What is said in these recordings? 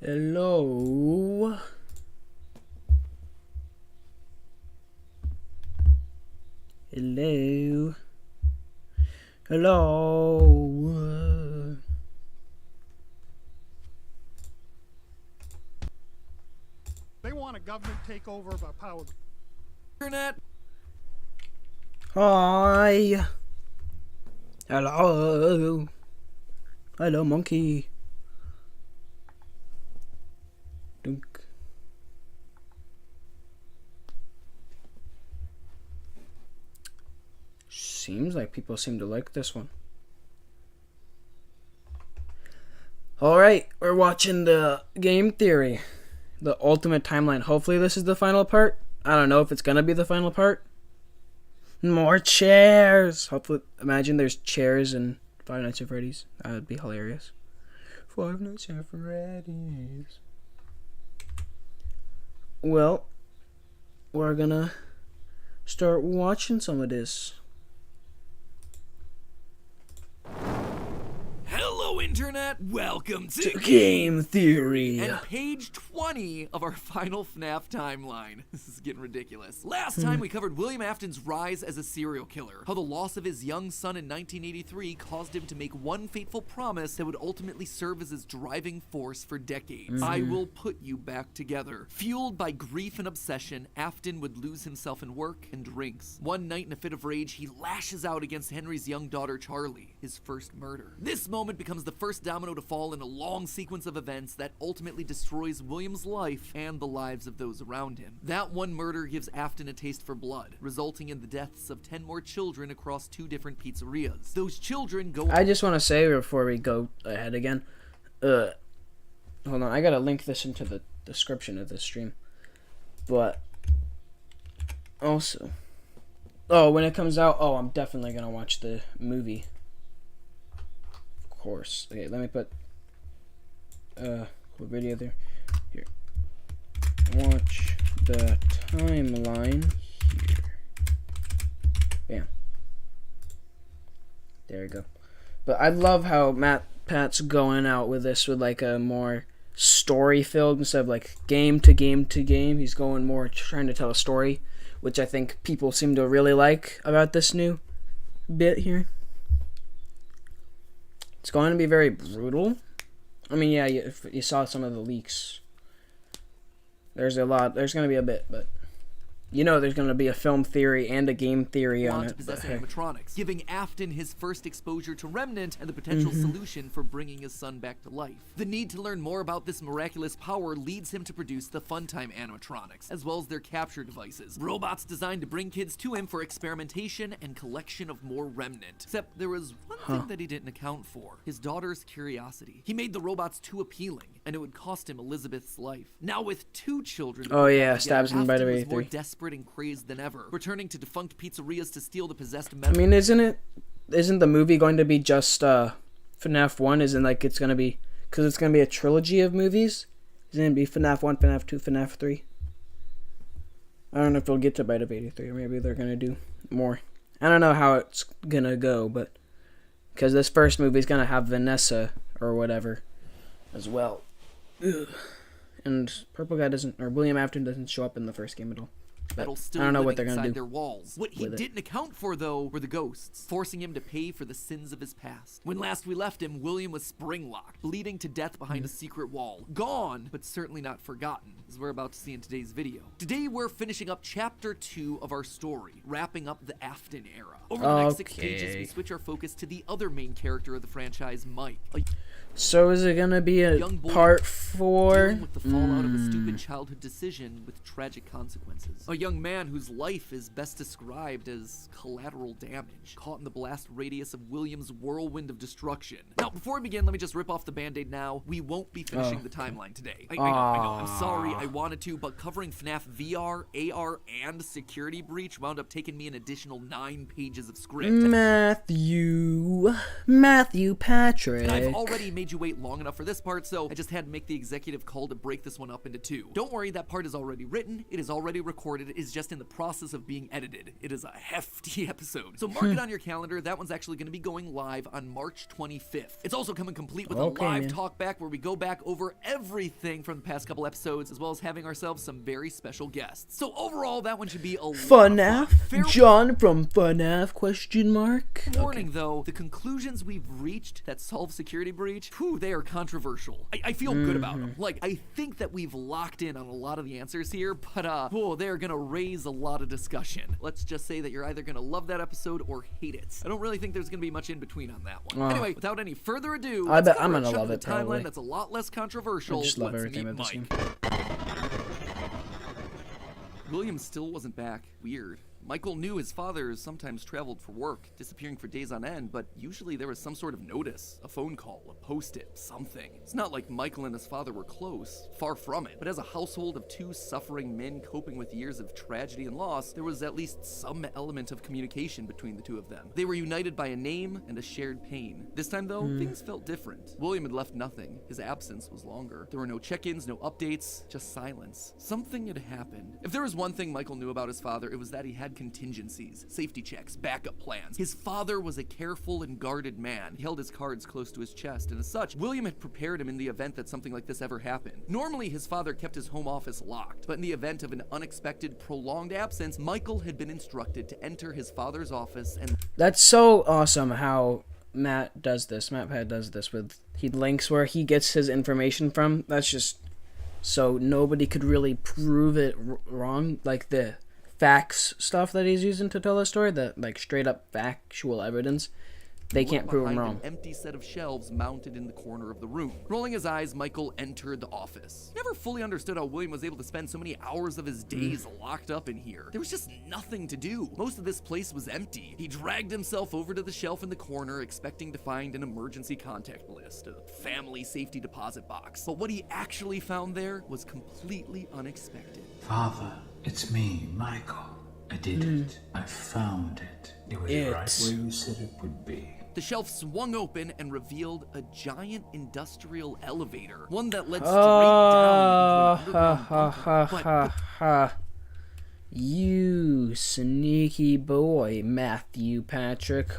Hello. Hello. Hello. They want a government takeover of our power. Internet. Hi. Hello. Hello, monkey. Dunk. Seems like people seem to like this one. Alright, we're watching the game theory. The ultimate timeline. Hopefully this is the final part. I don't know if it's gonna be the final part. More chairs. Hopefully, imagine there's chairs in Five Nights at Freddy's. That would be hilarious. Five Nights at Freddy's. Well, we're gonna start watching some of this. Hello, Internet. Welcome to Game theory. and page 20 of our final FNAF timeline. This is getting ridiculous. Last time we covered William Afton's rise as a serial killer, how the loss of his young son in 1983 caused him to make one fateful promise that would ultimately serve as his driving force for decades. I will put you back together. Fueled by grief and obsession, Afton would lose himself in work and drinks. One night in a fit of rage, he lashes out against Henry's young daughter Charlie, his first murder. This moment becomes the first domino to fall in a long sequence of events that ultimately destroys William's life and the lives of those around him. That one murder gives Afton a taste for blood, resulting in the deaths of 10 more children across 2 different pizzerias. Those children go... I just want to say before we go ahead again, hold on, I gotta link this into the description of this stream. But also, when it comes out, I'm definitely gonna watch the movie. Of course. Okay, let me put what video there? Here. Watch the timeline here. Bam. There we go. But I love how Pat's going out with this with like a more story filled instead of like game to game to game. He's going more trying to tell a story, which I think people seem to really like about this new bit here. It's going to be very brutal. I mean, yeah, if you saw some of the leaks, there's a lot. There's going to be a bit, but you know there's going to be a film theory and a game theory on it. Possess animatronics, giving Afton his first exposure to Remnant and the potential solution for bringing his son back to life. The need to learn more about this miraculous power leads him to produce the Funtime animatronics, as well as their capture devices, robots designed to bring kids to him for experimentation and collection of more Remnant. Except there was one thing that he didn't account for: his daughter's curiosity. He made the robots too appealing, and it would cost him Elizabeth's life. Now with 2 children, stabs him by the way. More desperate and crazed than ever, returning to defunct pizzerias to steal the possessed metal. I mean, isn't the movie going to be just FNAF 1? Isn't like it's going to be, because it's going to be a trilogy of movies? Isn't it be FNAF 1, FNAF 2, FNAF 3? I don't know if they'll get to Bite of 83, or maybe they're going to do more. I don't know how it's going to go, but because this first movie is going to have Vanessa or whatever as well. Ugh. And Purple Guy doesn't, or William Afton doesn't show up in the first game at all. Metal still I don't know what living they're gonna inside do their walls. What he didn't account for, though, were the ghosts, forcing him to pay for the sins of his past. When last we left him, William was spring-locked, bleeding to death behind a secret wall. Gone, but certainly not forgotten, as we're about to see in today's video. Today, we're finishing up Chapter 2 of our story, wrapping up the Afton era. Over the next 6 pages, we switch our focus to the other main character of the franchise, Mike. So is it gonna be a part 4? Dealing with the fallout of a stupid childhood decision with tragic consequences. A young man whose life is best described as collateral damage, caught in the blast radius of William's whirlwind of destruction. Now, before we begin, let me just rip off the band-aid now. We won't be finishing the timeline today. I know, I'm sorry, I wanted to, but covering FNAF VR, AR, and Security Breach wound up taking me an additional 9 pages of script. Matthew Patrick. And I've already made made you wait long enough for this part, so I just had to make the executive call to break this one up into 2. Don't worry, that part is already written, it is already recorded, it is just in the process of being edited. It is a hefty episode. So mark it on your calendar. That one's actually going to be going live on March 25th. It's also coming complete with a live talk back where we go back over everything from the past couple episodes, as well as having ourselves some very special guests. So overall, that one should be a FNAF? John from FNAF, question mark? Warning though, the conclusions we've reached that solve security breach, they are controversial. I feel good about them. Like, I think that we've locked in on a lot of the answers here, but they're gonna raise a lot of discussion. Let's just say that you're either gonna love that episode or hate it. I don't really think there's gonna be much in between on that one. Anyway, without any further ado, I bet I'm gonna love it, timeline probably. that's a lot less controversial. I just love Let's everything meet about this Mike. game. William still wasn't back. Weird. Michael knew his father sometimes traveled for work, disappearing for days on end, but usually there was some sort of notice, a phone call, a post-it, something. It's not like Michael and his father were close, far from it, but as a household of 2 suffering men coping with years of tragedy and loss, there was at least some element of communication between the 2 of them. They were united by a name and a shared pain. This time though, things felt different. William had left nothing. His absence was longer. There were no check-ins, no updates, just silence. Something had happened. If there was one thing Michael knew about his father, it was that he had contingencies, safety checks, backup plans. His father was a careful and guarded man. He held his cards close to his chest, and as such, William had prepared him in the event that something like this ever happened. Normally, his father kept his home office locked, but in the event of an unexpected, prolonged absence, Michael had been instructed to enter his father's office and... That's so awesome how Matt does this. MatPat does this with... He links where he gets his information from. That's just... So nobody could really prove it wrong, like the facts stuff that he's using to tell the story, the like straight up factual evidence. They can't prove him wrong. An empty set of shelves mounted in the corner of the room. Rolling his eyes, Michael entered the office. Never fully understood how William was able to spend so many hours of his days locked up in here. There was just nothing to do. Most of this place was empty. He dragged himself over to the shelf in the corner, expecting to find an emergency contact list, a family safety deposit box. But what he actually found there was completely unexpected. Father, it's me, Michael. I did it. I found it. It was right where you said it would be. The shelf swung open and revealed a giant industrial elevator, one that led straight down into an underground bunker. You sneaky boy, Matthew Patrick.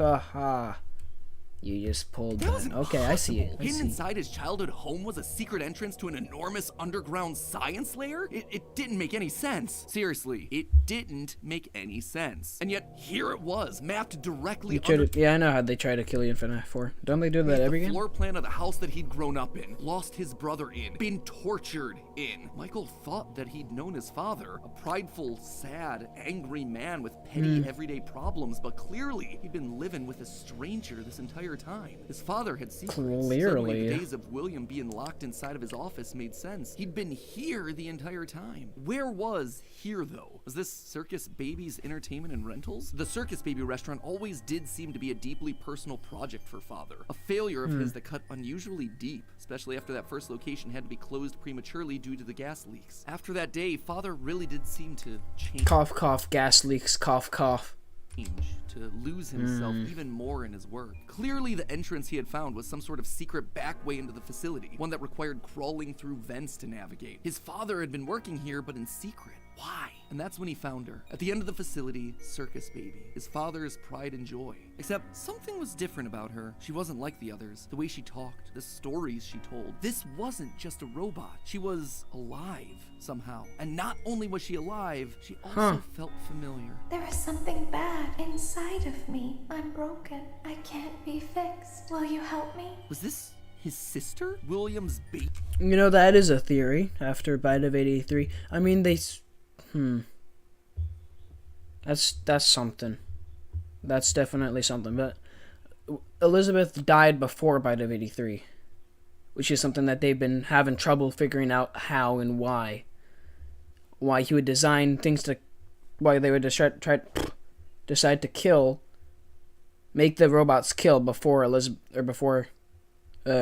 You just pulled that. Okay, I see it. Hidden inside his childhood home was a secret entrance to an enormous underground science lair? It didn't make any sense. Seriously, it didn't make any sense. And yet, here it was, mapped directly under... Yeah, I know how they try to kill you in FNAF 4. Don't they do that every game? The floor plan of the house that he'd grown up in, lost his brother in, been tortured in. Michael thought that he'd known his father, a prideful, sad, angry man with petty everyday problems, but clearly he'd been living with a stranger this entire time. His father had secrets. Suddenly, the days of William being locked inside of his office made sense. He'd been here the entire time. Where was here, though? Was this Circus Baby's entertainment and rentals? The Circus Baby restaurant always did seem to be a deeply personal project for father. A failure of his that cut unusually deep, especially after that first location had to be closed prematurely due to the gas leaks. After that day, father really did seem to change. Cough, cough, gas leaks, cough, cough. To lose himself even more in his work. Clearly the entrance he had found was some sort of secret back way into the facility, one that required crawling through vents to navigate. His father had been working here, but in secret. Why? And that's when he found her. At the end of the facility, Circus Baby, his father's pride and joy. Except something was different about her. She wasn't like the others. The way she talked, the stories she told. This wasn't just a robot. She was alive somehow. And not only was she alive, she also felt familiar. There is something bad inside of me. I'm broken. I can't be fixed. Will you help me? Was this his sister? William's baby? You know, that is a theory after Bite of 83. I mean, That's something. That's definitely something. But Elizabeth died before Bite of 83, which is something that they've been having trouble figuring out how and why. Why he would design things to... Why they would decide to kill... Make the robots kill before Elizabeth... Or before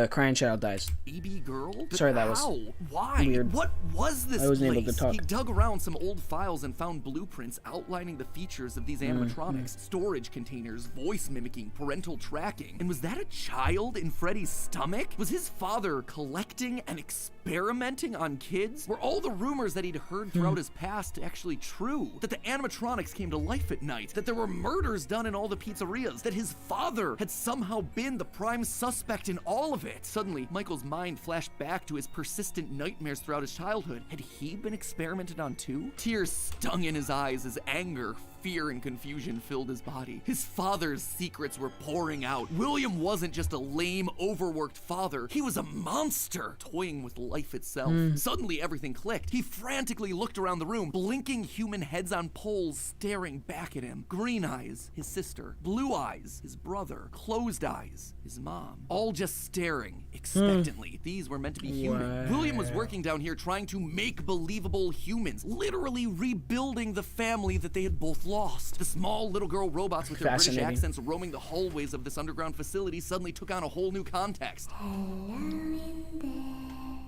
crying child dies. Baby girl? But Sorry, that was how? Why? weird. What was this I wasn't place? able to talk. He dug around some old files and found blueprints outlining the features of these animatronics. Storage containers, voice mimicking, parental tracking. And was that a child in Freddy's stomach? Was his father collecting and experimenting on kids? Were all the rumors that he'd heard throughout his past actually true? That the animatronics came to life at night? That there were murders done in all the pizzerias? That his father had somehow been the prime suspect in all of it? Suddenly, Michael's mind flashed back to his persistent nightmares throughout his childhood. Had he been experimented on too? Tears stung in his eyes as anger, fear, and confusion filled his body. His father's secrets were pouring out. William wasn't just a lame, overworked father. He was a monster, toying with life itself. Suddenly, everything clicked. He frantically looked around the room, blinking human heads on poles staring back at him. Green eyes, his sister. Blue eyes, his brother. Closed eyes, his mom. All just staring expectantly. These were meant to be human. William was working down here trying to make believable humans, literally rebuilding the family that they had both lost. The small little girl robots with their British Fascinating. accents roaming the hallways of this underground facility suddenly took on a whole new context. Hello in there.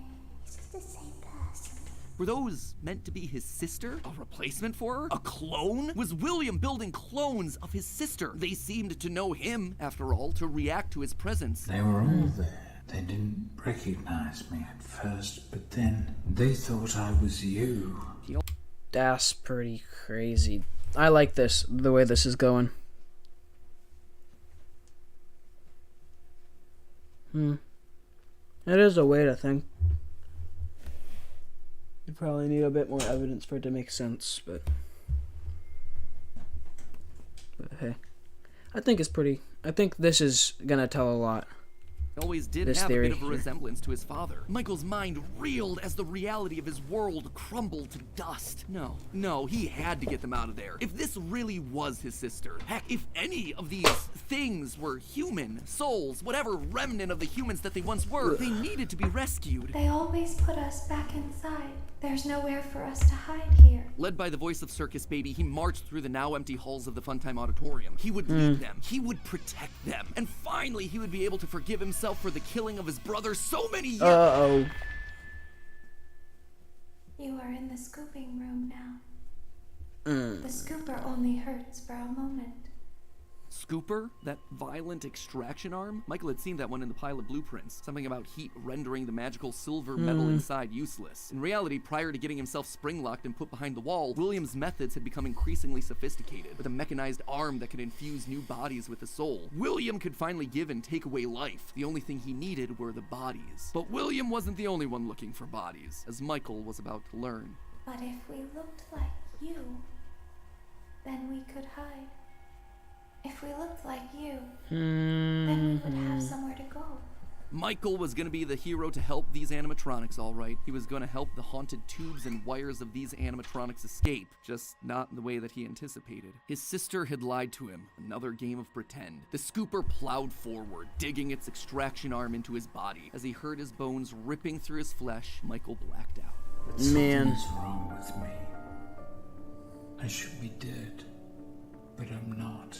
Is this the same person? Were those meant to be his sister? A replacement for her? A clone? Was William building clones of his sister? They seemed to know him, after all, to react to his presence. They were all there. They didn't recognize me at first, but then they thought I was you. That's pretty crazy. I like this, the way this is going. It is a way to think. You probably need a bit more evidence for it to make sense, but hey. I think this is gonna tell a lot. Always did This have a theory bit of a here. resemblance to his father. Michael's mind reeled as the reality of his world crumbled to dust. No, he had to get them out of there. If this really was his sister, heck, if any of these things were human, souls, whatever remnant of the humans that they once were, they needed to be rescued. They always put us back inside. There's nowhere for us to hide here. Led by the voice of Circus Baby, he marched through the now empty halls of the Funtime Auditorium. He would lead them. He would protect them. And finally, he would be able to forgive himself for the killing of his brother so many years. Uh-oh. You are in the scooping room now. The scooper only hurts for a moment. Scooper? That violent extraction arm? Michael had seen that one in the pile of blueprints. Something about heat rendering the magical silver metal inside useless. In reality, prior to getting himself spring-locked and put behind the wall, William's methods had become increasingly sophisticated, with a mechanized arm that could infuse new bodies with a soul. William could finally give and take away life. The only thing he needed were the bodies. But William wasn't the only one looking for bodies, as Michael was about to learn. But if we looked like you, then we could hide. If we looked like you, then we would have somewhere to go. Michael was going to be the hero to help these animatronics, all right. He was going to help the haunted tubes and wires of these animatronics escape, just not in the way that he anticipated. His sister had lied to him, another game of pretend. The scooper plowed forward, digging its extraction arm into his body. As he heard his bones ripping through his flesh, Michael blacked out. But Man. something's wrong with me. I should be dead, but I'm not.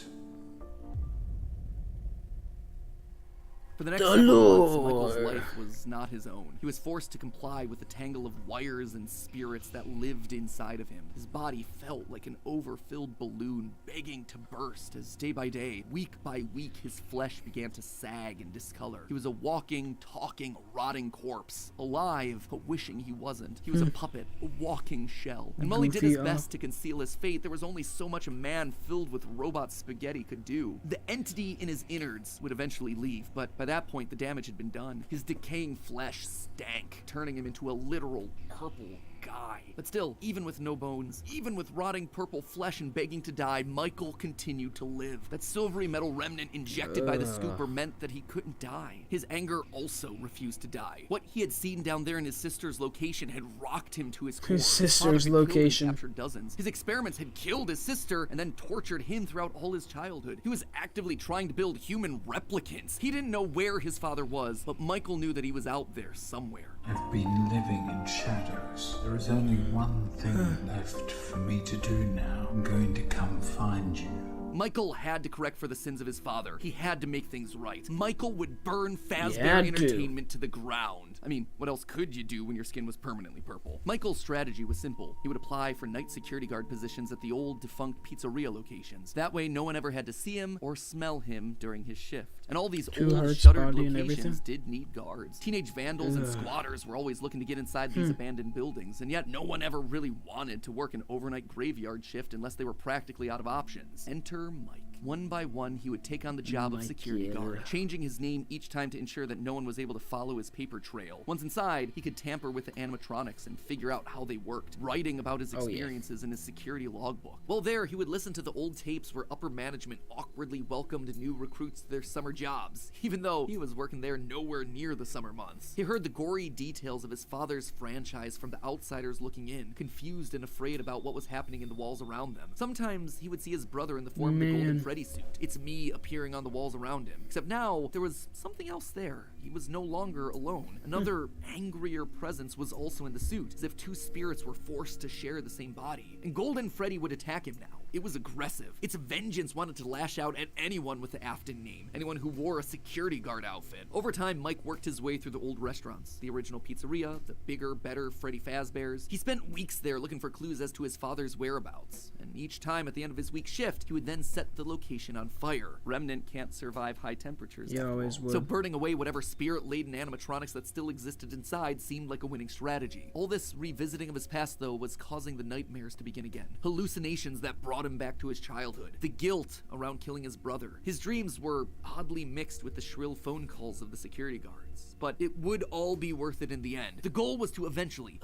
For the next several months, Michael's life was not his own. He was forced to comply with the tangle of wires and spirits that lived inside of him. His body felt like an overfilled balloon begging to burst as day by day, week by week, his flesh began to sag and discolor. He was a walking, talking, rotting corpse, alive, but wishing he wasn't. He was a puppet, a walking shell. And while he did his best to conceal his fate, there was only so much a man filled with robot spaghetti could do. The entity in his innards would eventually leave, but by that point, the damage had been done. His decaying flesh stank, turning him into a literal purple guy. But still, even with no bones, even with rotting purple flesh and begging to die, Michael continued to live. That silvery metal remnant injected by the scooper meant that he couldn't die. His anger also refused to die. What he had seen down there in his sister's location had rocked him to his core. His sister's location. Captured dozens. His experiments had killed his sister and then tortured him throughout all his childhood. He was actively trying to build human replicants. He didn't know where his father was, but Michael knew that he was out there somewhere. I've been living in shadows. There is only one thing left for me to do now. I'm going to come find you. Michael had to correct for the sins of his father. He had to make things right. Michael would burn He Fazbear had to. Entertainment to the ground. I mean, what else could you do when your skin was permanently purple? Michael's strategy was simple. He would apply for night security guard positions at the old defunct pizzeria locations. That way, no one ever had to see him or smell him during his shift. And all these Two old hearts, shuttered body, and locations everything? did need guards. Teenage vandals and squatters were always looking to get inside these abandoned buildings, and yet no one ever really wanted to work an overnight graveyard shift unless they were practically out of options. Enter Mike. One by one, he would take on the job of security guard, changing his name each time to ensure that no one was able to follow his paper trail. Once inside, he could tamper with the animatronics and figure out how they worked, writing about his experiences in his security logbook. While there, he would listen to the old tapes where upper management awkwardly welcomed new recruits to their summer jobs, even though he was working there nowhere near the summer months. He heard the gory details of his father's franchise from the outsiders looking in, confused and afraid about what was happening in the walls around them. Sometimes he would see his brother in the form of the Golden Freddy suit. It's me appearing on the walls around him. Except now, there was something else there. He was no longer alone. Another angrier presence was also in the suit, as if two spirits were forced to share the same body. And Golden Freddy would attack him now. It was aggressive. Its vengeance wanted to lash out at anyone with the Afton name, anyone who wore a security guard outfit. Over time, Mike worked his way through the old restaurants, the original pizzeria, the bigger, better Freddy Fazbear's. He spent weeks there looking for clues as to his father's whereabouts, and each time at the end of his week shift, he would then set the location on fire. Remnant can't survive high temperatures. You always would. So burning away whatever spirit-laden animatronics that still existed inside seemed like a winning strategy. All this revisiting of his past, though, was causing the nightmares to begin again. Hallucinations that brought him back to his childhood. The guilt around killing his brother. His dreams were oddly mixed with the shrill phone calls of the security guards. But it would all be worth it in the end. The goal was to eventually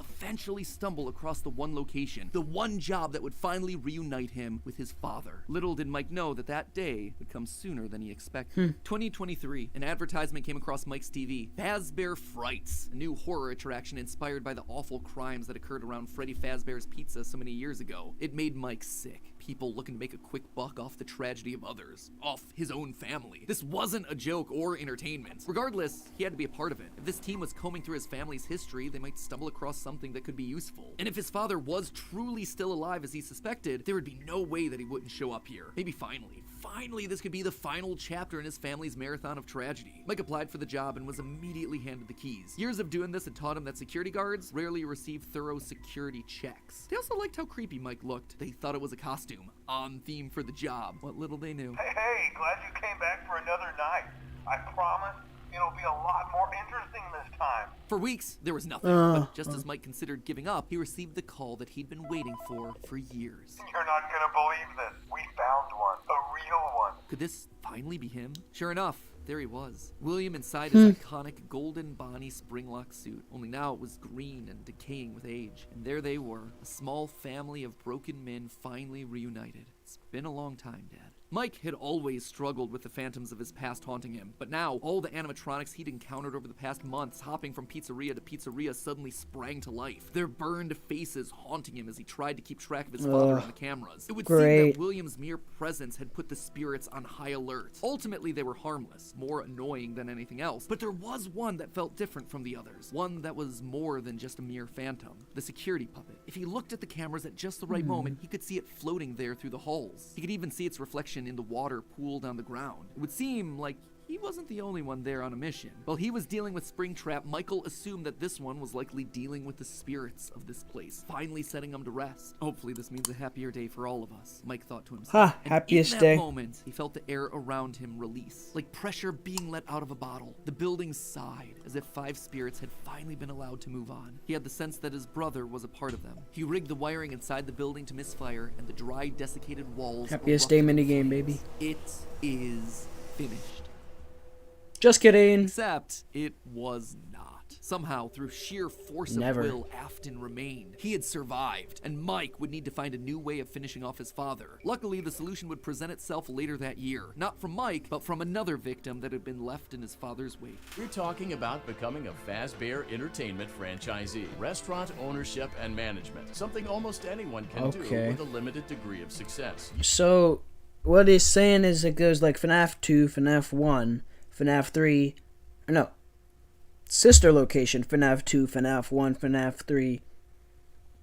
stumble across the one location, the one job that would finally reunite him with his father. Little did Mike know that that day would come sooner than he expected. 2023, an advertisement came across Mike's TV. Fazbear Frights, a new horror attraction inspired by the awful crimes that occurred around Freddy Fazbear's Pizza so many years ago. It made Mike sick. People looking to make a quick buck off the tragedy of others, off his own family. This wasn't a joke or entertainment. Regardless, he had to be a part of it. If this team was combing through his family's history, they might stumble across something that could be useful. And if his father was truly still alive as he suspected, there would be no way that he wouldn't show up here. Maybe finally, this could be the final chapter in his family's marathon of tragedy. Mike applied for the job and was immediately handed the keys. Years of doing this had taught him that security guards rarely receive thorough security checks. They also liked how creepy Mike looked. They thought it was a costume, on theme for the job. What little they knew. Hey, glad you came back for another night. I promise it'll be a lot more interesting this time. For weeks, there was nothing. But just as Mike considered giving up, he received the call that he'd been waiting for years. You're not gonna believe this. We found one. A real one. Could this finally be him? Sure enough, there he was. William inside his iconic golden Bonnie Springlock suit. Only now it was green and decaying with age. And there they were, a small family of broken men finally reunited. It's been a long time, Dad. Mike had always struggled with the phantoms of his past haunting him, but now all the animatronics he'd encountered over the past months, hopping from pizzeria to pizzeria, suddenly sprang to life, their burned faces haunting him as he tried to keep track of his father on the cameras. It would seem that William's mere presence had put the spirits on high alert. Ultimately, they were harmless, more annoying than anything else, but there was one that felt different from the others, one that was more than just a mere phantom, the security puppet. If he looked at the cameras at just the right moment, he could see it floating there through the halls. He could even see its reflection in the water pooled on the ground. It would seem like he wasn't the only one there on a mission. While he was dealing with Springtrap, Michael assumed that this one was likely dealing with the spirits of this place, finally setting them to rest. Hopefully this means a happier day for all of us, Mike thought to himself. Happiest in day. that moment, he felt the air around him release, like pressure being let out of a bottle. The building sighed, as if 5 spirits had finally been allowed to move on. He had the sense that his brother was a part of them. He rigged the wiring inside the building to misfire, and the dry, desiccated walls Happiest day erupted minigame, in baby. flames. It is finished. Just kidding. Except it was not. Somehow, through sheer force of will, Afton remained. He had survived, and Mike would need to find a new way of finishing off his father. Luckily, the solution would present itself later that year. Not from Mike, but from another victim that had been left in his father's wake. We're talking about becoming a Fazbear Entertainment franchisee. Restaurant ownership and management. Something almost anyone can do with a limited degree of success. So, what he's saying is it goes like FNAF 2, FNAF 1, FNAF 3, no, sister location, FNAF 2, FNAF 1, FNAF 3,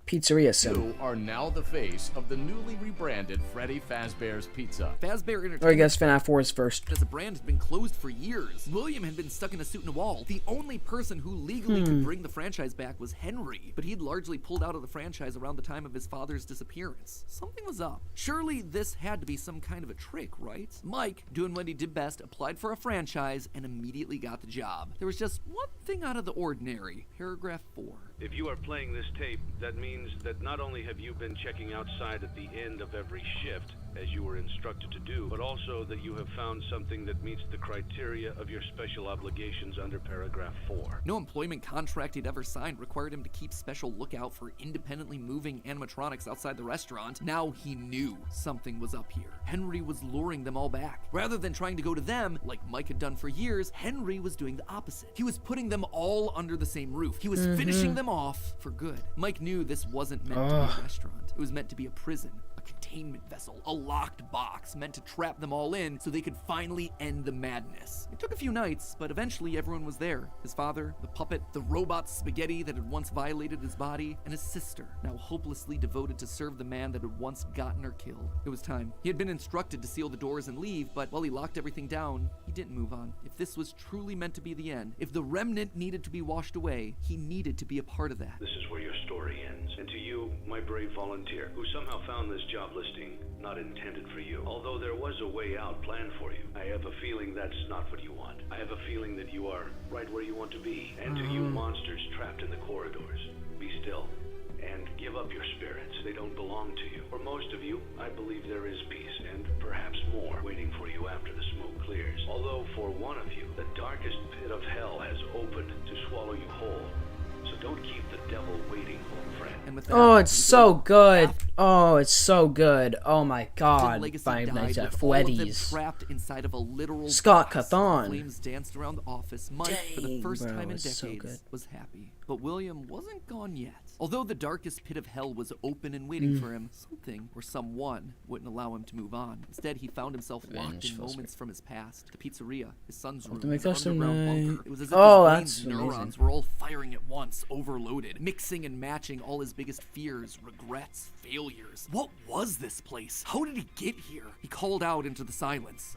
Pizzeria sim. You are now the face of the newly rebranded Freddy Fazbear's Pizza. Fazbear Entertainment, Or I guess FNAF 4 is first. as a brand, had been closed for years. William had been stuck in a suit and a wall. The only person who legally could bring the franchise back was Henry, but he'd largely pulled out of the franchise around the time of his father's disappearance. Something was up. Surely this had to be some kind of a trick, right? Mike, doing what he did best, applied for a franchise and immediately got the job. There was just one thing out of the ordinary. Paragraph 4. If you are playing this tape, that means that not only have you been checking outside at the end of every shift, as you were instructed to do, but also that you have found something that meets the criteria of your special obligations under paragraph 4. No employment contract he'd ever signed required him to keep special lookout for independently moving animatronics outside the restaurant. Now he knew something was up here. Henry was luring them all back. Rather than trying to go to them, like Mike had done for years, Henry was doing the opposite. He was putting them all under the same roof. He was finishing them off for good. Mike knew this wasn't meant to be a restaurant. It was meant to be a prison. Containment vessel, a locked box meant to trap them all in so they could finally end the madness. It took a few nights, but eventually everyone was there. His father, the puppet, the robot spaghetti that had once violated his body, and his sister, now hopelessly devoted to serve the man that had once gotten her killed. It was time. He had been instructed to seal the doors and leave, but while he locked everything down, he didn't move on. If this was truly meant to be the end, if the remnant needed to be washed away, he needed to be a part of that. This is where your story ends. And to you, my brave volunteer, who somehow found this job listing not intended for you. Although there was a way out planned for you, I have a feeling that's not what you want. I have a feeling that you are right where you want to be. And to you monsters trapped in the corridors, be still and give up your spirits. They don't belong to you. For most of you, I believe there is peace and perhaps more waiting for you after the smoke clears. Although for one of you, the darkest pit of hell has opened to swallow you whole. So don't keep the devil waiting, old friend. And with that, Oh, it's so good. Oh, it's so good. Oh my god. Legacy Five died Nights at with all of them Freddy's. trapped inside of a literal Scott box. Cawthon. Flames danced around the office. Mike, for the Dang, first bro, time in it's so decades, good. was happy. But William wasn't gone yet. Although the darkest pit of hell was open and waiting for him, something or someone wouldn't allow him to move on. Instead, he found himself locked in Vengeful moments from his past. The pizzeria, his son's room, Ultimate his Custom underground Night. bunker. It was as if Oh, his that's brain's neurons amazing. were all firing at once, overloaded, mixing and matching all his biggest fears, regrets, failures. What was this place? How did he get here? He called out into the silence.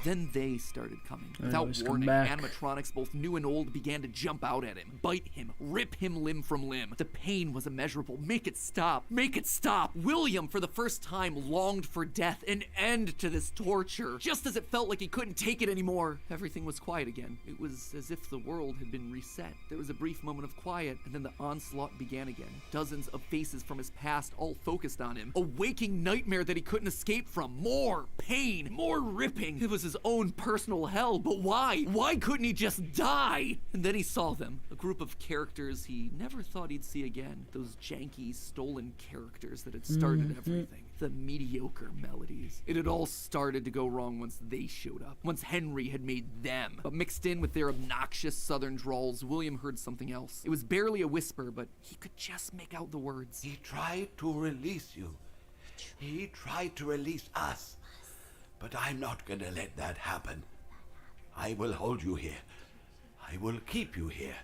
Then they started coming. Without always come warning, back. animatronics, both new and old, began to jump out at him, bite him, rip him limb from limb. The pain was immeasurable. Make it stop. Make it stop. William, for the first time, longed for death, an end to this torture. Just as it felt like he couldn't take it anymore, everything was quiet again. It was as if the world had been reset. There was a brief moment of quiet, and then the onslaught began again. Dozens of faces from his past all focused on him. A waking nightmare that he couldn't escape from. More pain, more ripping. It was his own personal hell, but why? Why couldn't he just die? And then he saw them, a group of characters he never thought he'd see again. Those janky, stolen characters that had started everything. The mediocre melodies. It had all started to go wrong once they showed up, once Henry had made them. But mixed in with their obnoxious southern drawls, William heard something else. It was barely a whisper, but he could just make out the words. He tried to release you. He tried to release us. But I'm not gonna let that happen. I will hold you here. I will keep you here.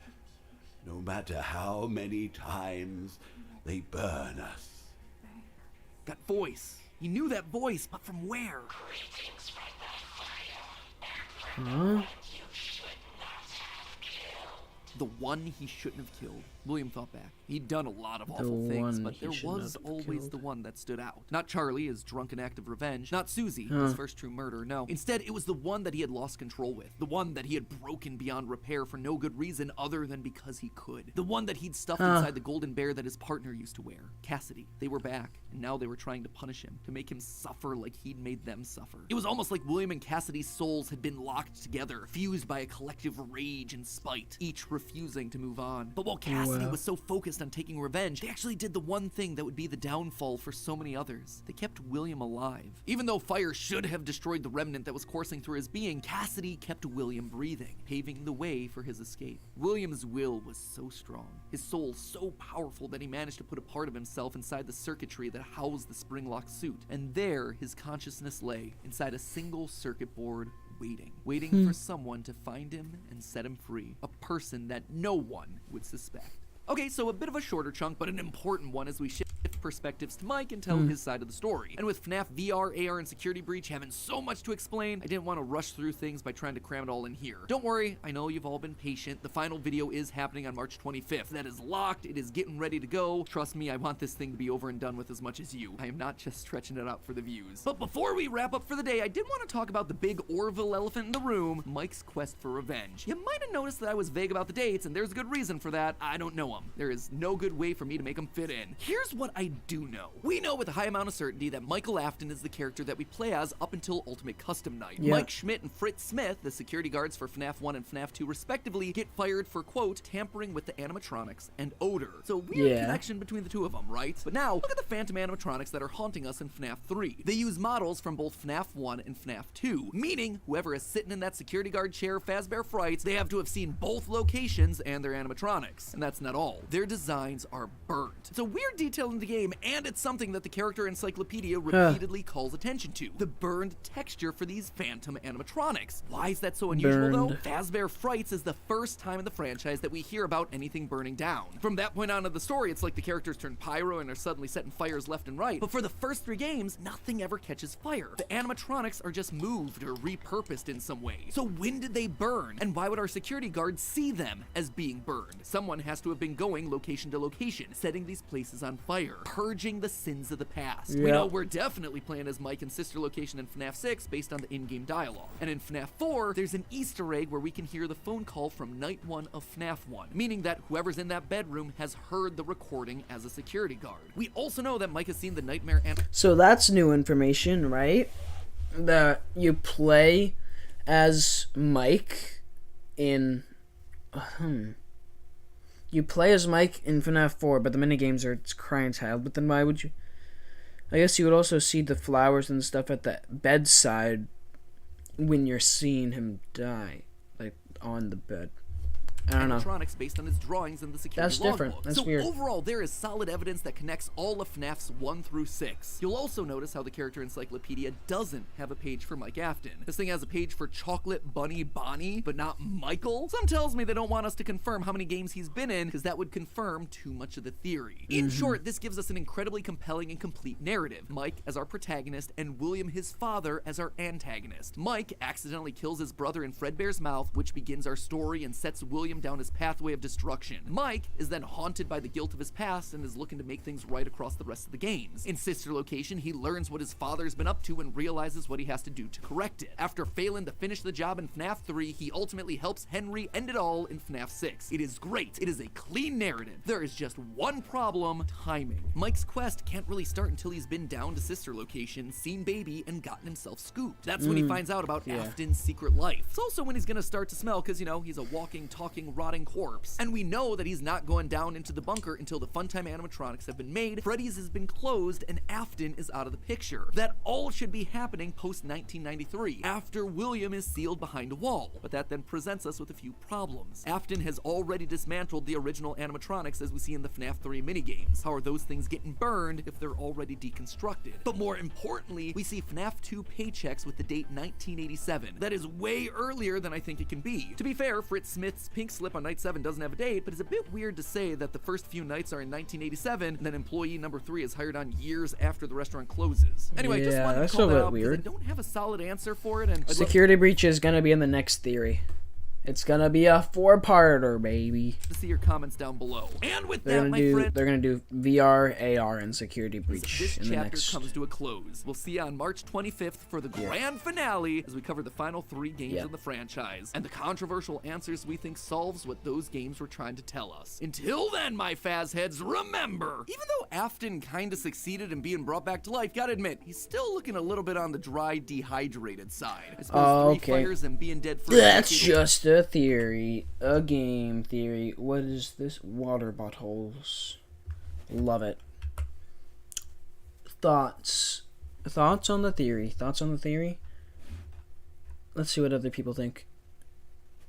No matter how many times they burn us. That voice. He knew that voice, but from where? The one he shouldn't have killed. William thought back. He'd done a lot of awful things, one but he there shouldn't was have always killed. the one that stood out. Not Charlie, his drunken act of revenge. Not Susie, his first true murder. No. Instead, it was the one that he had lost control with. The one that he had broken beyond repair for no good reason other than because he could. The one that he'd stuffed inside the golden bear that his partner used to wear. Cassidy. They were back, and now they were trying to punish him, to make him suffer like he'd made them suffer. It was almost like William and Cassidy's souls had been locked together, fused by a collective rage and spite, each refusing to move on. But while Cassidy was so focused on taking revenge, they actually did the one thing that would be the downfall for so many others. They kept William alive. Even though fire should have destroyed the remnant that was coursing through his being, Cassidy kept William breathing, paving the way for his escape. William's will was so strong, his soul so powerful that he managed to put a part of himself inside the circuitry that housed the spring-locked suit. And there, his consciousness lay, inside a single circuit board waiting for someone to find him and set him free. A person that no one would suspect. Okay, so a bit of a shorter chunk, but an important one as we shift perspectives to Mike and tell his side of the story. And with FNAF VR, AR, and Security Breach having so much to explain, I didn't want to rush through things by trying to cram it all in here. Don't worry, I know you've all been patient. The final video is happening on March 25th. That is locked, it is getting ready to go. Trust me, I want this thing to be over and done with as much as you. I am not just stretching it out for the views. But before we wrap up for the day, I did want to talk about the big Orville elephant in the room, Mike's quest for revenge. You might have noticed that I was vague about the dates, and there's a good reason for that. I don't know them. There is no good way for me to make them fit in. Here's what I do know. We know with a high amount of certainty that Michael Afton is the character that we play as up until Ultimate Custom Night. Yep. Mike Schmidt and Fritz Smith, the security guards for FNAF 1 and FNAF 2 respectively, get fired for, quote, tampering with the animatronics and odor. So weird connection between the two of them, right? But now, look at the phantom animatronics that are haunting us in FNAF 3. They use models from both FNAF 1 and FNAF 2, meaning whoever is sitting in that security guard chair, Fazbear Frights, they have to have seen both locations and their animatronics. And that's not all. Their designs are burnt. It's a weird detail in the game, and it's something that the character encyclopedia repeatedly calls attention to. The burned texture for these phantom animatronics. Why is that so unusual though? Fazbear Frights is the first time in the franchise that we hear about anything burning down. From that point on in the story, it's like the characters turn pyro and are suddenly setting fires left and right. But for the first 3 games, nothing ever catches fire. The animatronics are just moved or repurposed in some way. So when did they burn? And why would our security guards see them as being burned? Someone has to have been going location to location, setting these places on fire, purging the sins of the past. We know we're definitely playing as Mike and Sister Location in FNAF 6 based on the in-game dialogue. And in FNAF 4, there's an Easter egg where we can hear the phone call from Night 1 of FNAF 1, meaning that whoever's in that bedroom has heard the recording as a security guard. We also know that Mike has seen the nightmare So that's new information, right? That you play as Mike in... You play as Mike in FNAF 4, but the minigames are crying child. But then why would you... I guess you would also see the flowers and stuff at the bedside when you're seeing him die, like on the bed. I don't know. Animatronics based on his drawings in the security That's different. logbook. That's so weird. Overall, there is solid evidence that connects all of FNAFs 1 through 6. You'll also notice how the character encyclopedia doesn't have a page for Mike Afton. This thing has a page for Chocolate Bunny Bonnie, but not Michael. Some tells me they don't want us to confirm how many games he's been in, because that would confirm too much of the theory. In short, this gives us an incredibly compelling and complete narrative. Mike as our protagonist, and William, his father, as our antagonist. Mike accidentally kills his brother in Fredbear's mouth, which begins our story and sets William down his pathway of destruction. Mike is then haunted by the guilt of his past and is looking to make things right across the rest of the games. In Sister Location, he learns what his father's been up to and realizes what he has to do to correct it. After failing to finish the job in FNAF 3, he ultimately helps Henry end it all in FNAF 6. It is great. It is a clean narrative. There is just one problem: timing. Mike's quest can't really start until he's been down to Sister Location, seen Baby, and gotten himself scooped. That's when he finds out about Afton's secret life. It's also when he's gonna start to smell, because, you know, he's a walking, talking, rotting corpse. And we know that he's not going down into the bunker until the Funtime animatronics have been made, Freddy's has been closed, and Afton is out of the picture. That all should be happening post-1993, after William is sealed behind a wall. But that then presents us with a few problems. Afton has already dismantled the original animatronics as we see in the FNAF 3 minigames. How are those things getting burned if they're already deconstructed? But more importantly, we see FNAF 2 paychecks with the date 1987. That is way earlier than I think it can be. To be fair, Fritz Smith's pink slip on night 7 doesn't have a date, but it's a bit weird to say that the first few nights are in 1987 and then employee number 3 is hired on years after the restaurant closes. Anyway, just wanted to call that out because I don't have a solid answer for it. And Security Breach is gonna be in the next theory. It's gonna be a 4-parter, baby. To see your comments down below. And with They're that, my gonna friend, do VR, AR, and Security Breach this in the chapter next. comes to a close. We'll see you on March 25th for the grand finale as we cover the final 3 games in the franchise and the controversial answers we think solves what those games were trying to tell us. Until then, my Faz heads, remember, even though Afton kinda succeeded in being brought back to life, gotta admit, he's still looking a little bit on the dry, dehydrated side. I suppose 3 fires and being dead for That's just a theory, a game theory. What is this? Water bottles. Love it. Thoughts on the theory? Let's see what other people think.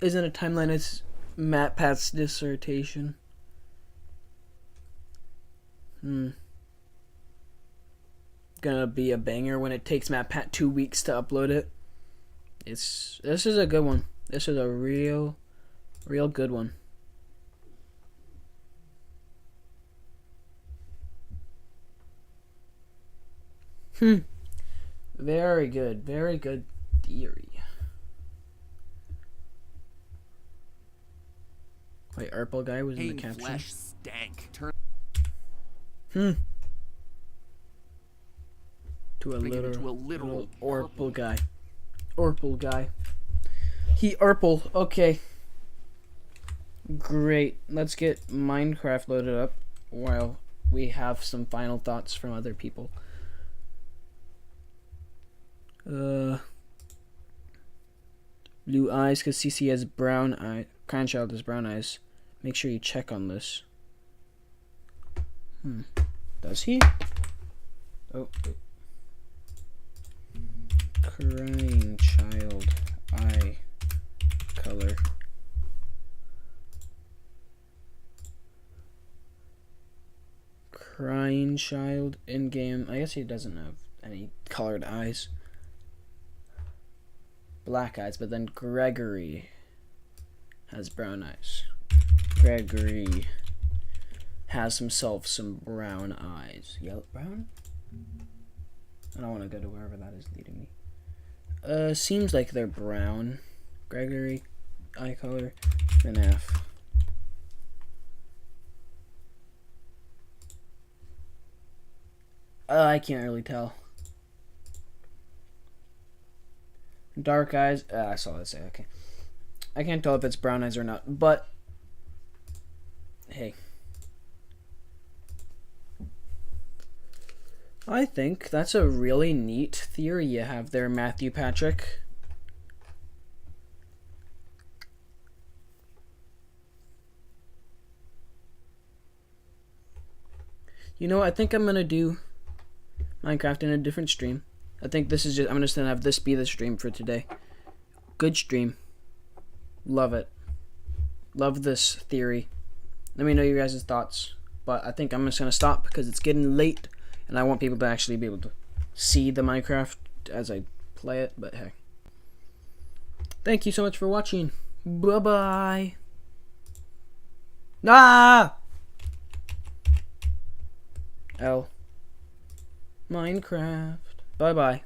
Isn't a timeline as Matt Pat's dissertation? Gonna be a banger when it takes Matt Pat 2 weeks to upload it. This is a good one. This is a real good one. Very good theory. Wait, Urple guy was in the caption. Flesh stank. To a literal Urple guy. Urple guy. He Urple. Okay. Great. Let's get Minecraft loaded up while we have some final thoughts from other people. Blue eyes, because CC has brown eye. Cranchild has brown eyes. Make sure you check on this. Does he? Oh. Crying child eye color. Crying child in game. I guess he doesn't have any colored eyes. Black eyes, but then Gregory has brown eyes. Gregory has himself some brown eyes. Yellow, brown? I don't want to go to wherever that is leading me. Seems like they're brown. Gregory, eye color, FNAF. I can't really tell. Dark eyes. I saw that say. Okay. I can't tell if it's brown eyes or not, but hey. I think that's a really neat theory you have there, Matthew Patrick. You know, I think I'm gonna do Minecraft in a different stream. I think this is just, I'm just gonna have this be the stream for today. Good stream. Love it. Love this theory. Let me know your guys' thoughts. But I think I'm just gonna stop because it's getting late and I want people to actually be able to see the Minecraft as I play it. But hey. Thank you so much for watching. Bye-bye. Ah! L. Minecraft. Bye-bye.